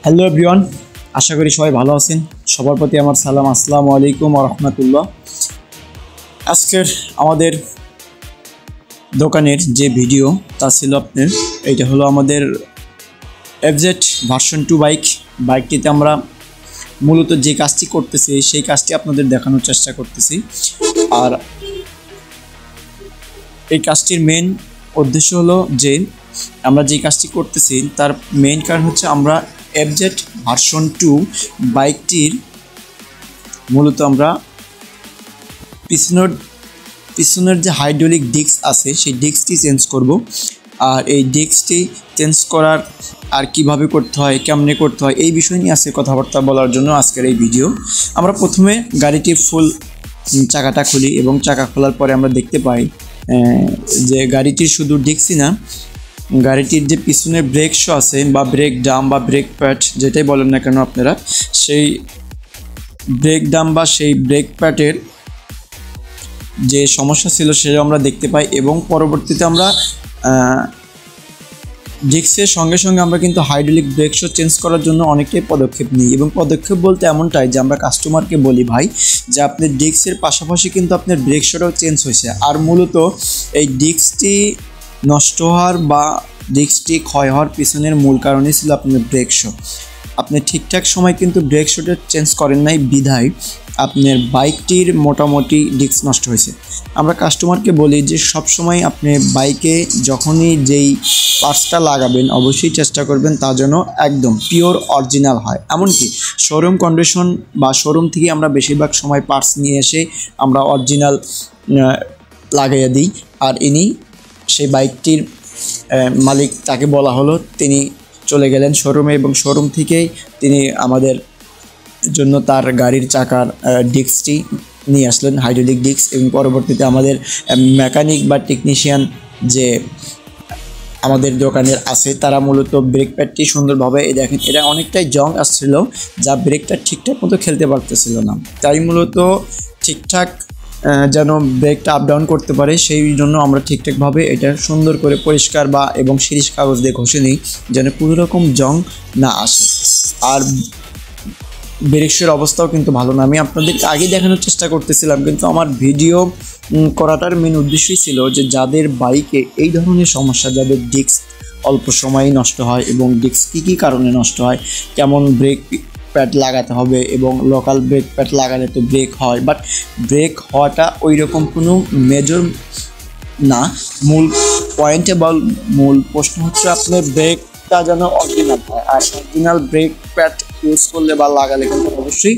Hello everyone, আশা করি সবাই ভালো আছেন। সবার প্রতি আমার সালাম, আসসালামু আলাইকুম ওয়া রাহমাতুল্লাহ। আজকের আমাদের দোকানের যে ভিডিও তা ছিল এইটা হলো আমাদের এফজেড ভার্সন 2 বাইকটিতে আমরা মূলত যে কাজটি করতেছি সেই কাজটি আপনাদের দেখানোর চেষ্টা করতেছি। আর এই কাজটির মেন উদ্দেশ্য হলো যে আমরা যে কাজটি করতেছি তার মেইন কারণ হচ্ছে আমরা এফজেড ভার্সন 2 বাইকটির মূলত আমরা পিছনের যে হাইড্রোলিক ডিস্ক আছে সেই ডিস্কটি চেঞ্জ করব। আর এই ডিস্কটি চেঞ্জ করার আর কিভাবে করতে হয়, কেমনে করতে হয়, এই বিষয় নিয়ে আজকে কথাবার্তা বলার জন্য আজকের এই ভিডিও। আমরা প্রথমে গাড়িটির ফুল চাকাটা খুলি এবং চাকা খোলার পরে আমরা দেখতে পাই যে গাড়িটির শুধু ডিস্কই না, গাড়িটির যে পিছনের ব্রেক শো আছে বা ব্রেক ডাম বা ব্রেক প্যাড যেটাই বলেন না কেন আপনারা, সেই ব্রেক ডাম বা সেই ব্রেক প্যাডের যে সমস্যা ছিল সেটা আমরা দেখতে পাই। এবং পরবর্তীতে আমরা ডিস্কের সঙ্গে সঙ্গে আমরা কিন্তু হাইড্রোলিক ব্রেক শো চেঞ্জ করার জন্য অনেকটাই পদক্ষেপ নিই। এবং পদক্ষেপ বলতে এমনটাই যে আমরা কাস্টমারকে বলি ভাই যে আপনার ডিস্কের পাশাপাশি কিন্তু আপনার ব্রেক শোটাও চেঞ্জ হয়েছে। আর মূলত এই ডিস্কটি নষ্ট হওয়ার বা ডিস্কটি ক্ষয় হওয়ার পিছনের মূল কারণই ছিল আপনার ব্রেক শো। আপনি ঠিকঠাক সময় কিন্তু ব্রেক শোটা চেঞ্জ করেন নাই বিধায় আপনার বাইকটির মোটামুটি ডিস্ক নষ্ট হয়েছে। আমরা কাস্টমারকে বলি যে সবসময় আপনি বাইকে যখনই যেই পার্টসটা লাগাবেন অবশ্যই চেষ্টা করবেন তা যেন একদম পিওর অরিজিনাল হয়। এমনকি শোরুম কন্ডিশন বা শোরুম থেকে আমরা বেশিরভাগ সময় পার্টস নিয়ে এসে আমরা অরিজিনাল লাগাইয়া দিই। আর ইনি সেই বাইকটির মালিক, তাকে বলা হলো, তিনি চলে গেলেন শোরুমে এবং শোরুম থেকেই তিনি আমাদের জন্য তার গাড়ির চাকার ডিস্কটি নিয়ে আসলেন, হাইড্রোলিক ডিস্ক। এবং পরবর্তীতে আমাদের মেকানিক বা টেকনিশিয়ান যে আমাদের দোকানের আছে তারা মূলত ব্রেক প্যাডটি সুন্দরভাবে, দেখেন এটা অনেকটাই জং আসছিল যা ব্রেকটা ঠিকঠাক মতো খেলতে পারতেছিল না, তাই মূলত ঠিকঠাক যেন ব্রেকটা আপ ডাউন করতে পারে সেই জন্য আমরা ঠিকঠাকভাবে এটা সুন্দর করে পরিষ্কার বা এবং শিরিষ কাগজ দিয়ে ঘষে নিই যেন কোনো রকম জং না আসে। আর ব্রেকের অবস্থাও কিন্তু ভালো না। আমি আপনাদেরকে আগে দেখানোর চেষ্টা করতেছিলাম, কিন্তু আমার ভিডিও করাটার মেন উদ্দেশ্যই ছিল যে যাদের বাইকে এই ধরনের সমস্যা, যাদের ডিস্ক অল্প সময়ই নষ্ট হয় এবং ডিস্ক কী কারণে নষ্ট হয়, কেমন ব্রেক প্যাড লাগাতে হবে এবং লোকাল ব্রেক প্যাড লাগালে তো ব্রেক হয়, বাট ব্রেক হওয়াটা ওই রকম কোনো মেজর না। মূল পয়েন্টে বা মূল প্রশ্ন হচ্ছে আপনার ব্রেকটা যেন অরিজিনাল হয়। আর অরিজিনাল ব্রেক প্যাড ইউজ করলে বা লাগালে কিন্তু অবশ্যই